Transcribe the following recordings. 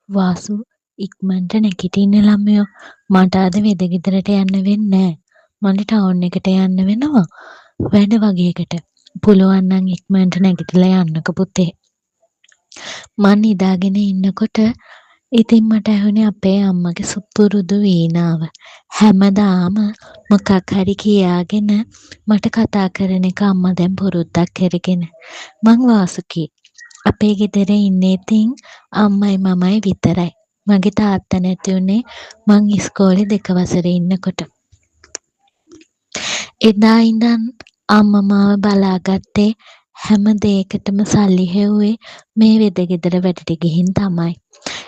වාසු ඉක්මනට නැගිටින්න ළමයෝ. මට අද වෙදගෙදරට යන්න වෙන්නේ නෑ. මට ටවුන් එකට යන්න වෙනවා. වැඩ වගේකට. පුළුවන් නම් ඉක්මනට නැගිටලා යන්නකෝ පුතේ. මං නිදාගෙන ඉන්නකොට ඉතින් මට ඇහුනේ අපේ අම්මගේ සුපුරුදු වීණාව. හැමදාම මොකක් හරි කියාගෙන මට කතා කරන එක අම්මා දැන් පුරුද්දක් කරගෙන. මං වාසුකී. අපේ ගෙදර ඉන්නේ ඉතින් අම්මයි මමයි විතරයි. මගේ තාත්තා නැති වුණේ මං ඉස්කෝලේ 2 වසරේ ඉන්නකොට. එදා ඉඳන් අම්මා මාව බලාගත්තේ හැම දෙයකටම සල්ලි හෙව්වේ මේ වෙදගෙදර වැඩට ගිහින් තමයි.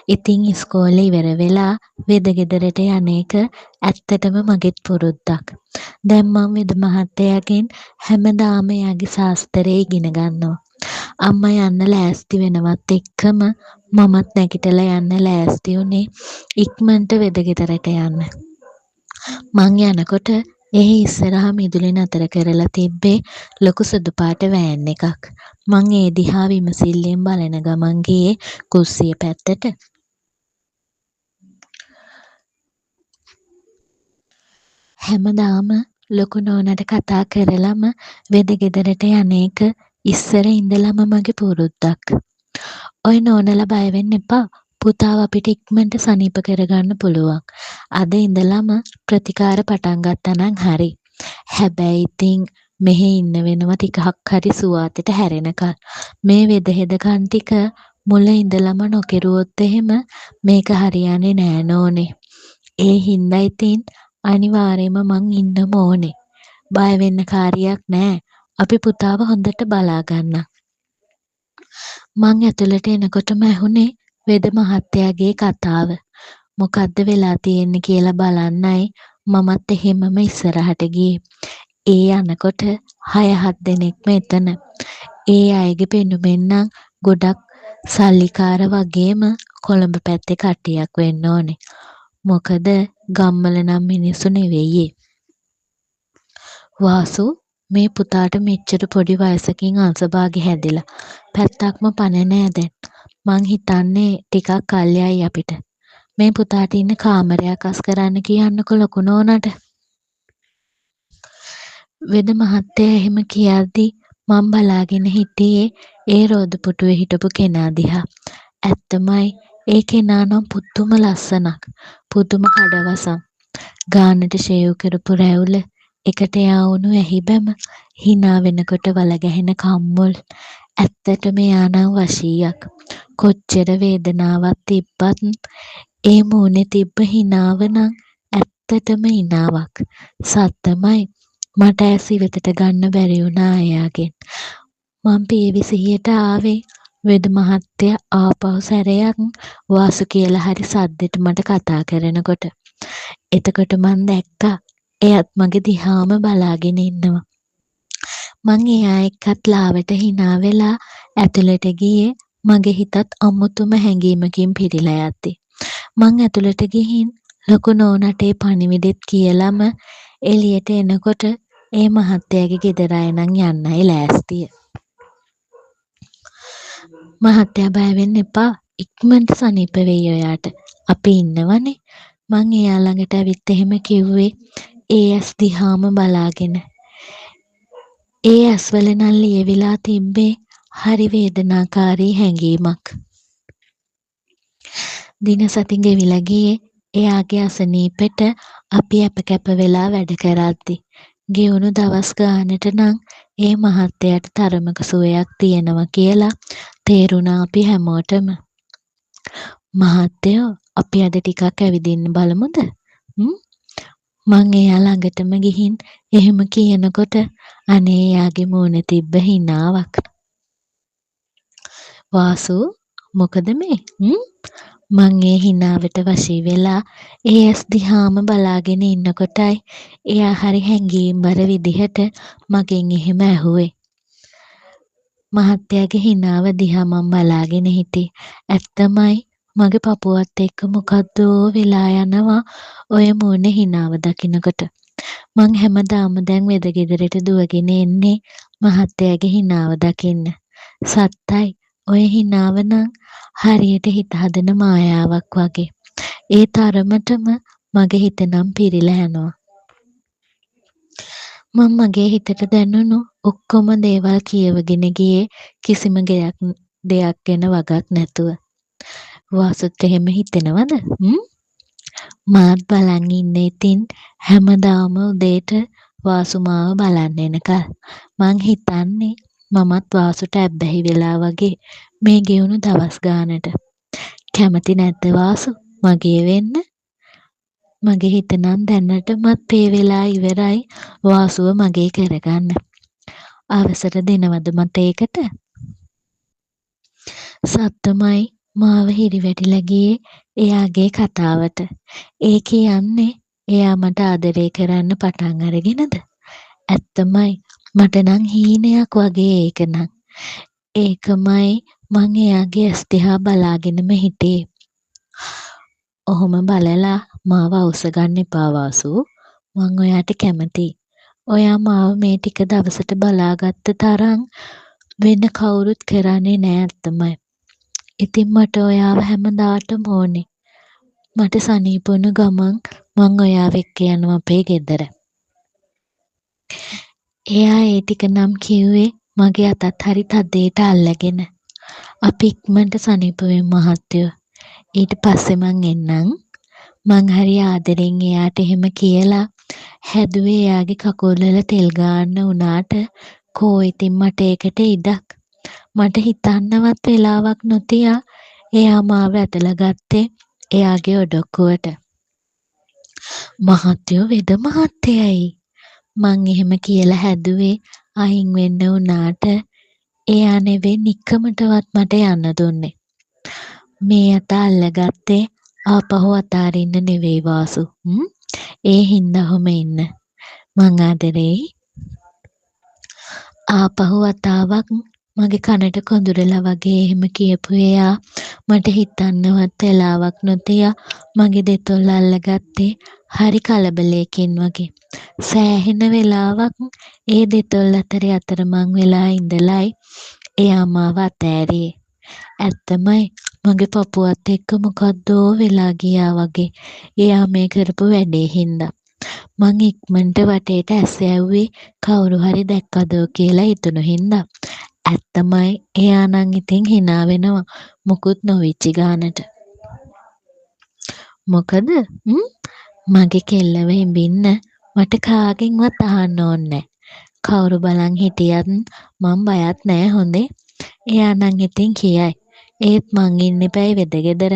ඉතින් ඉස්කෝලේ ඉවර වෙලා වෙදගෙදරට යන එක ඇත්තටම මගෙත් පුරුද්දක්. දැන් මම වෙද මහත්තයාගෙන් හැමදාම එයාගේ ශාස්ත්‍රය ඉගෙන ගන්නවා. අම්මා යන්න ලෑස්ති වෙනවත් එක්කම මමත් නැගිටලා යන්න ලෑස්ති වුණේ ඉක්මනට වෙදගෙදරට යන්න. මං යනකොට එහි ඉස්සරහා මිදුලේ නතර කරලා තිබ්බේ ලොකු සුදු පාට වෑන් එකක්. මං ඒ දිහා විමසිල්ලෙන් බලන ගමන් ගියේ කුස්සිය පැත්තට. හැමදාම ලොකු නෝනාට කතා කරලම වෙදගෙදරට යන එක ඉස්සර ඉඳලම මගේ පුරුද්දක්. ඔය නෝනලා බය වෙන්න එපා. පුතාව අපිට ඉක්මනට සනීප කරගන්න පුළුවන්. අද ඉඳලම ප්‍රතිකාර පටන් ගත්තා නම් හරි. හැබැයි ඉතින් මෙහෙ ඉන්න වෙනවා ටිකක් හරි සුවාතෙට හැරෙනකල්. මේ වෙදහෙදකන් ටික මුල ඉඳලම නොකිරුවොත් එහෙම මේක හරියන්නේ නෑ නෝනේ. ඒ හින්දා ඉතින් අනිවාර්යයෙන්ම මං ඉන්නම ඕනේ. බය වෙන්න කාරියක් නෑ. අපි පුතාව හොඳට බලා ගන්න. මං ඇතුළට එනකොටම ඇහුනේ වෙද මහත්තයාගේ කතාව. මොකද්ද වෙලා තියෙන්නේ කියලා බලන්නයි මමත් එහෙමම ඉස්සරහට ගියේ. ඒ යනකොට 6-7 දෙනෙක්ම එතන. ඒ අයගේ පෙනුමෙන් නම් ගොඩක් සල්ලිකාර වගේම කොළඹ පැත්තේ කට්ටියක් වෙන්න ඕනේ. මොකද ගම්වල නම් මිනිස්සු නෙවෙයි. වාසු මේ පුතාට මෙච්චර පොඩි වයසකින් අංශභාගය හැදිලා පැත්තක්ම පණ නෑ දැන්. මං හිතන්නේ ටිකක් කල්යයි අපිට. මේ පුතාට ඉන්න කාමරයක් අස් කරන්න කියන්නකො ලොකු නෝනාට. වෙද මහත්තයා එහෙම කියද්දි මං බලාගෙන හිටියේ ඒ රෝද පුටුවේ හිටපු කෙනා දිහා. ඇත්තමයි ඒ කෙනා නම් පුදුම ලස්සනක්. පුදුම කඩවසම්. ගානට ෂේව් කරපු රැවුල, එකට යාවුණු ඇහි බැම, hina වෙනකොට වල ගැහෙන කම්මුල්. ඇත්තටම යා නම් වශීයක්. කොච්චර වේදනාවක් තිබ්බත් ඒ මූණේ තිබ්බ හිනාව නම් ඇත්තටම හිනාවක්. සත්තමයි මට ඇස් ඉවතට ගන්න බැරි වුණා එයාගෙන්. මං පියවිසිහියට ආවේ වෙද මහත්තයා ආපහු සැරයක් වාසු කියලා හරි සද්දෙට මට කතා කරනකොට. එතකොට මං දැක්කා එයත් මගේ දිහාම බලාගෙන ඉන්නවා. මං එයා එක්කත් ලාවට hina වෙලා ඇතුළට ගියේ මගේ හිතත් අමුතුම හැඟීමකින් පිරීලා යද්දි. මං ඇතුළට ගිහින් ලොකු නෝනාට ඒ පණිවිඩෙත් කියලම එළියට එනකොට ඒ මහත්තයාගේ ගෙදර අය නම් යන්නයි ලෑස්තිය. මහත්තයා බය වෙන්න එපා. ඉක්මනට සනීප වෙයි ඔයාට. අපි ඉන්නවනේ. මං එයා ළඟට ඇවිත් එහෙම කිව්වේ ඒ ඇස් දිහාම බලාගෙන. ඒ ඇස්වල නම් ලියවිලා තිබ්බේ හරි වේදනාකාරී හැඟීමක්. දින සති ගෙවිලා ගියේ එයාගේ අසනීපෙට අපි අප වෙලා වැඩ කරද්දි. ගෙවුණු දවස් ගානට නම් ඒ මහත්තයාට තරමක සුවයක් තියෙනවා කියලා තේරුණා අපි හැමෝටම. මහත්තයෝ අපි අද ටිකක් ඇවිදින්න බලමුද? මං එයා ළඟටම ගිහින් එහෙම කියනකොට අනේ එයාගේ මූණේ තිබ්බ හිනාවක්. වාසු මොකද මේ? මං ඒ හිනාවට වශී වෙලා ඒ ඇස් දිහාම බලාගෙන ඉන්නකොටයි එයා හරි හැංගීම්බර විදිහට මගෙන් එහෙම ඇහුවේ. මහත්තයාගේ හිනාව දිහා මං බලාගෙන හිටියේ. ඇත්තමයි මගේ පපුවත් එක්ක මොකද්දෝ වෙලා යනවා ඔය මූණේ හිනාව දකිනකොට. මං හැමදාම දැන් වෙදගෙදරට දුවගෙන එන්නේ මහත්තයාගේ හිනාව දකින්න. සත්තයි ඔය හිනාව නම් හරියට හිත හදන මායාවක් වගේ. ඒ තරමටම මගේ හිත නම් පිරිලා යනවා. මං මගේ හිතට දැනුණු ඔක්කොම දේවල් කියවගෙන ගියේ කිසිම දෙයක් ගැන වගක් නැතුව. වාසුත් එහෙම හිතෙනවද? මාත් බලන් ඉන්නේ ඉතින් හැමදාම උදේට වාසු මාව බලන්න එනකල්. මං හිතන්නේ මමත් වාසුට ඇබ්බැහි වෙලා වගේ මේ ගෙවුණු දවස් ගානට. කැමති නැද්ද වාසු මගේ වෙන්න? මගේ හිත නම් දැනටමත් පේ වෙලා ඉවරයි වාසුව මගේ කරගන්න. අවසර දෙනවද මට ඒකට? සත්තමයි මාව හිරිවැටිලා ගියේ එයාගේ කතාවට. ඒ කියන්නේ එයා මට ආදරේ කරන්න පටන් අරගෙනද? ඇත්තමයි මට නම් හීනයක් වගේ ඒක නම්. ඒකමයි මං එයාගේ ඇස් දිහා බලාගෙනම හිටියේ. ඔහොම බලලා මාව අවුස්ස ගන්න එපා වාසු. මං ඔයාට කැමතියි. ඔයා මාව මේ ටික දවසට බලාගත්ත තරම් වෙන කවුරුත් කරන්නේ නෑ ඇත්තමයි. ඉතින් මට ඔයාව හැමදාටම ඕනේ. මට සනීප වුණු ගමන් මං ඔයාව එක්ක යනවා අපේ ගෙදර. එයා ඒ ටික නම් කිව්වේ මගේ අතත් හරි තදේට අල්ලගෙන. අපි ඉක්මනට සනීප වෙමු මහත්තයෝ. ඊට පස්සේ මං එන්නම්. මං හරි ආදරෙන් එයාට එහෙම කියලා හැදුවේ එයාගේ කකුල් වල තෙල් ගාන්න උනාට කෝ ඉතින් මට ඒකට ඉඩක්. මට හිතන්නවත් වෙලාවක් නොතියා එයා මාව ඇදලා ගත්තේ එයාගේ ඔඩොක්කුවට. මහත්තයෝ වෙද මහත්තයයි. මං එහෙම කියලා හැදුවේ අයින් වෙන්න උනාට එයා නෙවෙයි නිකමටවත් මට යන්න දුන්නේ. මේ අත අල්ලගත්තේ ආපහු අතාරින්න නෙවෙයි වාසු. ඒ හින්දා ඔහොම ඉන්න. මං ආදරෙයි. ආපහු වතාවක් මගේ කනට කොඳුරලා වගේ එහෙම කියපු එයා මට හිතන්නවත් වෙලාවක් නොතියා මගේ දෙතොල් අල්ලගත්තේ හරි කලබලයකින් වගේ. සෑහෙන වෙලාවක් ඒ දෙතොල් අතරේ අතරමං වෙලා ඉඳලයි එයා මාව අතෑරියේ. ඇත්තමයි මගේ පපුවත් එක්ක මොකද්දෝ වෙලා ගියා වගේ එයා මේ කරපු වැඩේ හින්දා. මං ඉක්මනට වටේට ඇස් යැව්වේ කවුරු හරි දැක්කදෝ කියලා හිතුණු හින්දා. ඇත්තමයි එයා නම් ඉතින් hina වෙනවා මුකුත් නොවිච්ච ගානට. මොකද මගේ කෙල්ලව හිඹින්න මට කාගෙන්වත් අහන්න ඕනේ. කවුරු බලන් හිටියත් මං බයත් නෑ හොඳේ. එයා නම් ඉතින් කියයි. ඒත් මං ඉන්නේ බෑ වෙද ගෙදර.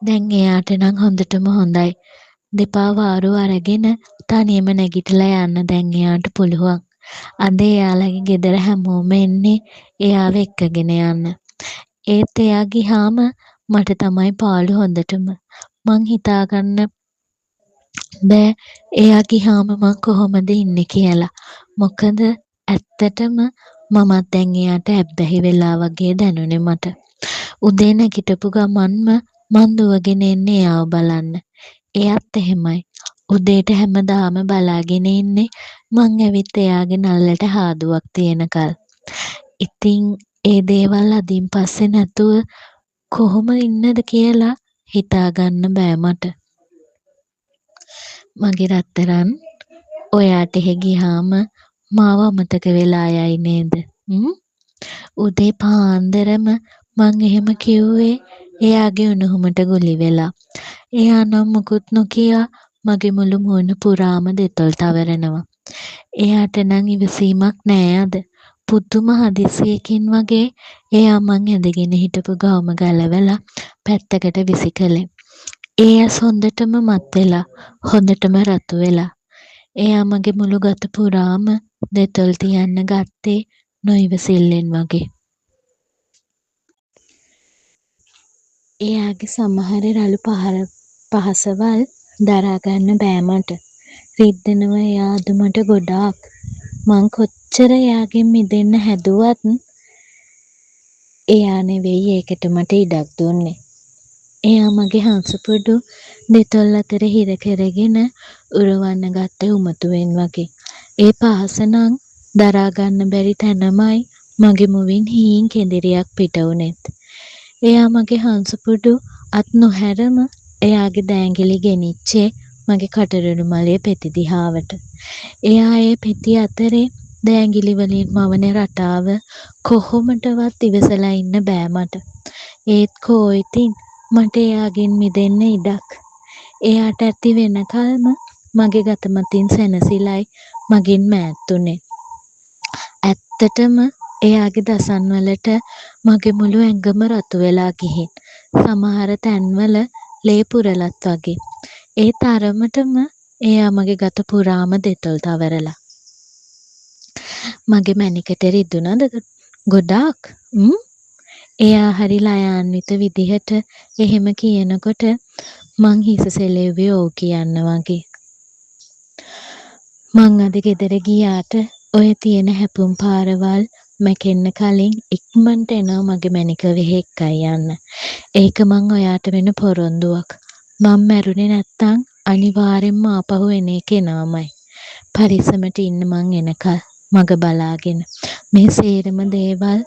දැන් එයාට නම් හොඳටම හොඳයි. දෙපා වාරු අරගෙන තනියම නැගිටලා යන්න දැන් එයාට පුළුවන්. අද එයාලගේ ගෙදර හැමෝම එන්නේ එයාව එක්කගෙන යන්න. ඒත් එයා ගිහාම මට තමයි පාළු හොඳටම. මං හිතාගන්න බෑ එයා ගිහාම මං කොහොමද ඉන්නේ කියලා. මොකද ඇත්තටම මමත් දැන් එයාට ඇබ්බැහි වෙලා වගේ දැනුනේ මට. උදේ නැගිටපු ගමන්ම මං දුවගෙන එන්නේ එයාව බලන්න. එයාත් එහෙමයි. උදේට හැමදාම බලාගෙන ඉන්නේ මං ඇවිත් එයාගේ නල්ලට හාදුවක් තියෙනකල්. ඉතින් ඒ දේවල් අදින් පස්සේ නැතුව කොහොම ඉන්නද කියලා හිතාගන්න බෑ මට. මගේ රත්තරන් ඔයාට එහෙ ගියාම මාව අමතක වෙලා යයි නේද? උදේ පාන්දරම මං එහෙම කිව්වේ එයාගේ උණුහුමට ගුලි වෙලා. එයා නම් මුකුත් නොකියා මගේ මුළු මුහුණ පුරාම දෙතොල් තවරනවා. එයාට නම් ඉවසීමක් නෑ අද. පුදුම හදිසියකින් වගේ එයා මං ඇඳගෙන හිටපු ගවුම ගලවලා පැත්තකට විසි කළේ. ඒ ඇස් හොඳටම මත් වෙලා හොඳටම රතු වෙලා. එයා මගේ මුළු ගත පුරාම දෙතොල් තියන්න ගත්තේ නොයිවසිල්ලෙන් වගේ. එයාගේ සමහර රළු පහසවල් දරාගන්න බෑ මට. රිද්දෙනවා එයා අද මට ගොඩාක්. මං කොච්චර එයාගෙන් මිදෙන්න හැදුවත් එයා නෙවෙයි ඒකට මට ඉඩක් දුන්නේ. එයා මගේ හංසපුඩු දෙතොල් අතර හිර කරගෙන උරවන්න ගත්ත උමතුවෙන් වගේ. ඒ පහස නම් දරාගන්න බැරි තැනමයි මගේ මුවින් හීන් කෙඳිරියක් පිට වුනෙත්. එයා මගේ හංසපුඩු අත් නොහැරම එයාගේ දෑංගිලි ගෙනිච්චේ මගේ කටරොඩු මලේ පෙති දිහාවට. එයා ඒ පෙති අතරේ දෑංගිලි වලින් මවන රටාව කොහොමටවත් ඉවසලා ඉන්න බෑ මට. ඒත් කෝ ඉතින් මට එයාගෙන් මිදෙන්න ඉඩක්. එයාට ඇති වෙනකල්ම මගේ ගත මතින් සැනසිලයි මගෙන් මෑත් වුනේ. ඇත්තටම එයාගේ දසන් වලට මගේ මුළු ඇඟම රතු වෙලා ගිහින් සමහර තැන්වල ලේ පුරලත් වගේ. ඒ තරමටම එයා මගේ ගත පුරාම දෙතොල් තවරලා. මගේ මැණිකට රිදුනද ගොඩාක්? එයා හරි ලයාන්විත විදිහට එහෙම කියනකොට මං හිස සෙලෙව්වේ ඔව් කියන්න වගේ. මං අද ගෙදර ගියාට ඔය තියෙන හැපුම් පාරවල් මැකෙන්න කලින් ඉක්මනට එනවා මගේ මැණික වෙහෙ එක්කයි යන්න. ඒක මං ඔයාට වෙන පොරොන්දුවක්. මං මැරුණේ නැත්තම් අනිවාර්යෙන්ම ආපහු එන එක එනවමයි. පරිස්සමට ඉන්න මං එනකල් මග බලාගෙන. මේ සේරම දේවල්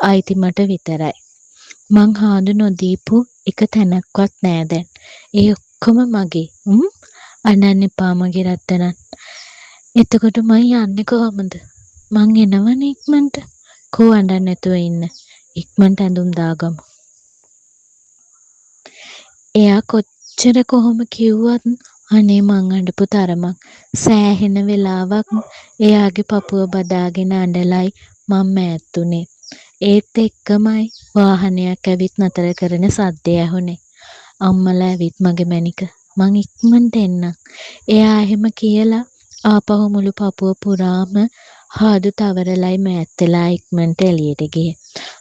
අයිති මට විතරයි. මං හාඳු නොදීපු එක තැනක්වත් නෑ දැන්. ඒ ඔක්කොම මගේ. අඬන්න එපා මගේ රත්තරන්. එතකොට මං යන්නේ කොහමද? මං එනවනේ ඉක්මනට. කෝ අඬන්න නැතුව ඉන්න. ඉක්මනට ඇඳුම් දාගමු. එයා කොච්චර කොහොම කිව්වත් අනේ මං අඬපු තරමක් සෑහෙන වෙලාවක් එයාගේ පපුව බදාගෙන අඬලයි මං මෑත් උනේ. ඒත් එක්කමයි වාහනයක් ඇවිත් නතර කරන සද්දය ඇහුනේ. අම්මලා ඇවිත් මගේ මැණික මං ඉක්මනට එන්නම්. එයා එහෙම කියලා ආපහු මුළු පපුව පුරාම හාදු තවරලයි මෑත් වෙලා ඉක්මනට එළියට ගියේ.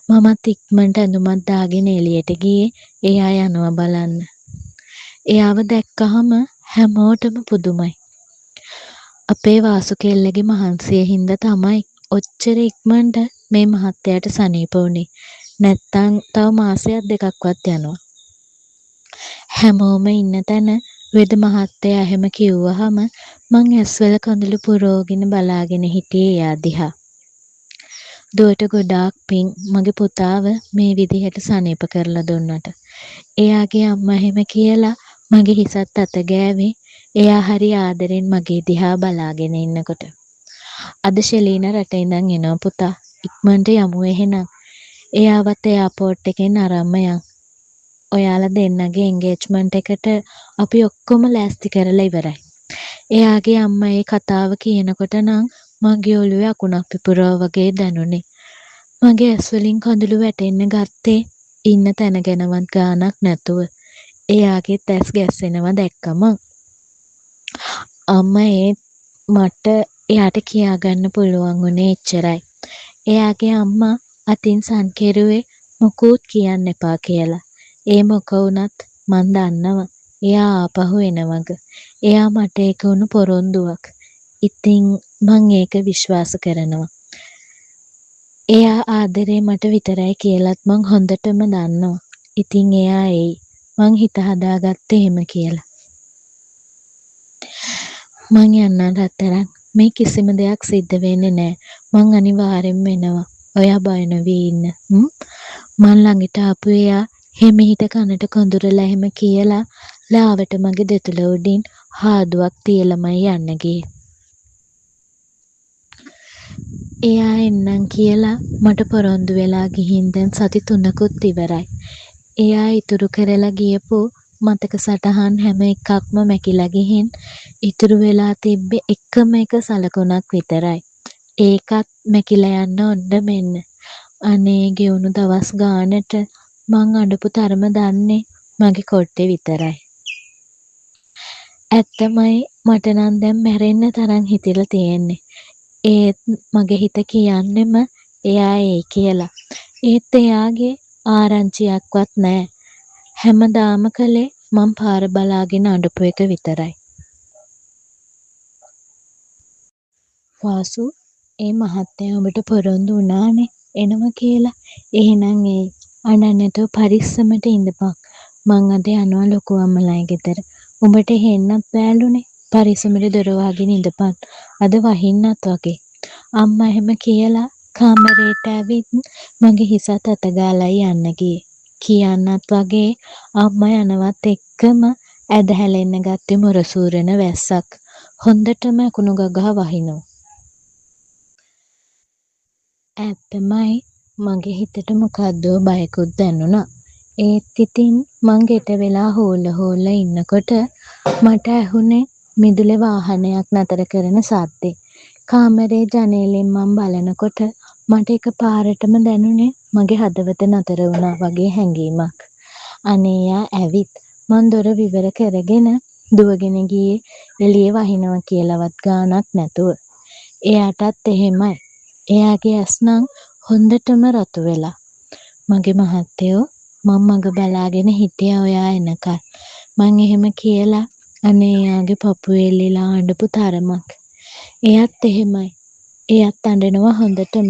මමත් ඉක්මනට ඇඳුමක් දාගෙන එළියට ගියේ එයා යනවා බලන්න. එයාව දැක්කහම හැමෝටම පුදුමයි. අපේ වාසු කෙල්ලගේ මහන්සිය හින්දා තමයි ඔච්චර ඉක්මනට මේ මහත්තයාට සනීප වුනේ. නැත්තම් තව මාසයක් දෙකක්වත් යනවා. හැමෝම ඉන්න තැන වෙද මහත්තයා එහෙම කිව්වහම මං ඇස්වල කඳුළු පුරෝගෙන බලාගෙන හිටියේ එයා දිහා. දුවට ගොඩාක් පිං මගේ පුතාව මේ විදිහට සනීප කරලා දුන්නට. එයාගේ අම්මා එහෙම කියලා මගේ හිසත් අත ගෑවේ එයා හරි ආදරෙන් මගේ දිහා බලාගෙන ඉන්නකොට. අද ශෙලීන රට ඉඳන් එනවා පුතා. ඉක්මනට යමු එහෙනම්. එයාවත් එයාපෝට් එකෙන් අරන්ම යන්. ඔයාලා දෙන්නගේ එන්ගේජ්මන්ට් එකට අපි ඔක්කොම ලෑස්ති කරලා ඉවරයි. එයාගේ අම්මා ඒ කතාව කියනකොට නම් මගේ ඔළුවේ අකුණක් පිපුරා වගේ දැනුනේ. මගේ ඇස් වලින් කඳුළු වැටෙන්න ගත්තේ ඉන්න තැන ගැනවත් ගාණක් නැතුව. එයාගේ ඇස් ගැස්සෙනවා දැක්කම. අම්මා මට එයාට කියාගන්න පුළුවන් වුණේ එච්චරයි. එයාගේ අම්මා අතින් සන් කෙරුවේ මොකුත් කියන්න එපා කියලා. ඒ මොක වුණත් මන් දන්නවා එයා ආපහු එනවග. එයා මට ඒක උණු පොරොන්දුවක්. ඉතින් මං ඒක විශ්වාස කරනවා. එයා ආදරේ මට විතරයි කියලත් මං හොඳටම දන්නවා. ඉතින් එයා එයි. මං හිත හදාගත්තේ එහෙම කියලා. මං යන්නම් රත්තරන්. මේ කිසිම දෙයක් සිද්ධ වෙන්නේ නැහැ. මං අනිවාර්යෙන්ම එනවා. ඔයා බය නොවී ඉන්න. මං ළඟට ආපු එයා හිමිහිට කනට කොඳුරලා එහෙම කියලා ලාවට මගේ දෙතුල උඩින් හාදුවක් තියලමයි යන්න ගියේ. එයා එන්නම් කියලා මට පොරොන්දු වෙලා ගිහින් දැන් සති 3කුත් ඉවරයි. එයා ඉතුරු කරලා ගියපු මතක සටහන් හැම එකක්ම මැකිලා ගිහින් ඉතුරු වෙලා තිබ්බේ එකම එක සලකුණක් විතරයි. ඒකත් මැකිලා යන්න ඔන්න මෙන්න. අනේ ගෙවුණු දවස් ගානට මං අඬපු තරම දන්නේ මගේ කොට්ටේ විතරයි. ඇත්තමයි මට නම් දැන් මැරෙන්න තරම් හිතිලා තියෙන්නේ. ඒත් මගේ හිත කියන්නෙම එයා ඒ කියලා. ඒත් එයාගේ ආරංචියක්වත් නැහැ. හැමදාම කලේ මං පාර බලාගෙන අඬපු එක විතරයි. වාසු ඒ මහත්තයා ඔබට පොරොන්දු වුණානේ එනවා කියලා. එහෙනම් ඒ අඬන්නතෝ පරිස්සමට ඉඳපන්. මං අද යනවා ලොකු අම්මලායි ගෙදර. උඹට හෙන්නත් බෑලුනේ. පරිස්සමට දොර වහගෙන ඉඳපන්. අද වහින්නත් වගේ. අම්මා එහෙම කියලා කාමරේට ඇවිත් මගේ හිසත් අතගාලා යන්න ගියේ. කියන්නත් වගේ අම්මා යනවත් එක්කම ඇද හැලෙන්න ගත්තේ මොරසූරන වැස්සක්. හොඳටම අකුණු ගගා වහිනවා. ඇත්තමයි මගේ හිතට මොකද්දෝ බයකුත් දැනුණා. ඒත් ඉතින් මං ගෙට වෙලා හෝල ඉන්නකොට මට ඇහුනේ මිදුලේ වාහනයක් නතර කරන සද්දේ. කාමරේ ජනේලෙන් මං බලනකොට මට එකපාරටම දැනුනේ මගේ හදවත නතර වුණා වගේ හැඟීමක්. අනේ යා ඇවිත් මං දොර විවර කරගෙන දුවගෙන ගියේ එළියේ වහිනවා කියලාවත් ගාණක් නැතුව. එයාටත් එහෙමයි. එයාගේ ඇස් නම් හොඳටම රතු වෙලා. මගේ මහත්තයෝ මං මඟ බලාගෙන හිටියා ඔයා එනකල්. මං එහෙම කියලා අනේ එයාගේ පපුවේ එල්ලිලා අඬපු තරමක්. එයත් එහෙමයි. එයත් අඬනවා හොඳටම.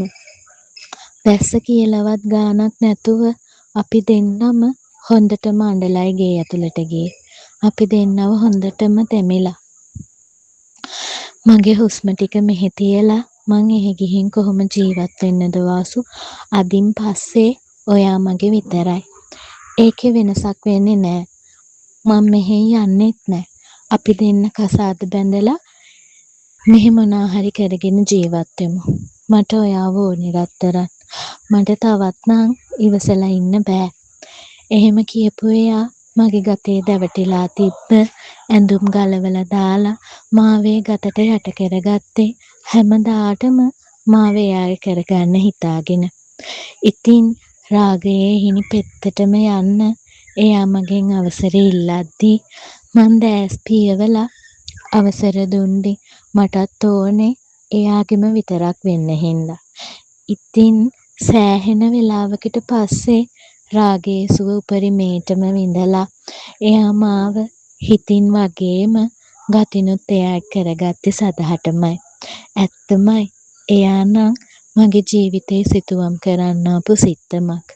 වැස්ස කියලාවත් ගාණක් නැතුව අපි දෙන්නම හොඳටම අඬලයි ගේ ඇතුළට ගියේ. අපි දෙන්නව හොඳටම තෙමිලා. මගේ හුස්ම ටික මෙහෙ තියලා මං එහෙ ගිහින් කොහොම ජීවත් වෙන්නද වාසු අදින් පස්සේ ඔයා මගේ විතරයි. ඒකේ වෙනසක් වෙන්නේ නෑ. මං මෙහෙන් යන්නෙත් නෑ. අපි දෙන්න කසාද බැඳලා මෙහෙ මොනා හරි කරගෙන ජීවත් වෙමු. මට ඔයාව ඕනේ රත්තරන්. මට තවත් නම් ඉවසලා ඉන්න බෑ. එහෙම කියපු එයා මගේ ගතේ දැවටිලා තිබ්බ ඇඳුම් ගලවලා දාලා මාවේ ගතට යට කරගත්තේ හැමදාටම මාව එයාගේ කරගන්න හිතාගෙන. ඉතින් රාගයේ හිණි පෙත්තටම යන්න එයා මගෙන් අවසර ඉල්ලද්දී මං දැස් පියවලා අවසර දුන්නේ මටත් ඕනේ එයාගෙම විතරක් වෙන්න හින්දා. ඉතින් සෑහෙන වෙලාවකට පස්සේ රාගයේ සුව උපරිමේටම විඳලා එයා මාව හිතින් වගේම ගතිනුත් එයා කරගත්තේ සදහටමයි. ඇත්තමයි එයා නම් මගේ ජීවිතේ සිතුවම් කරන්න ආපු සිත්තමක්.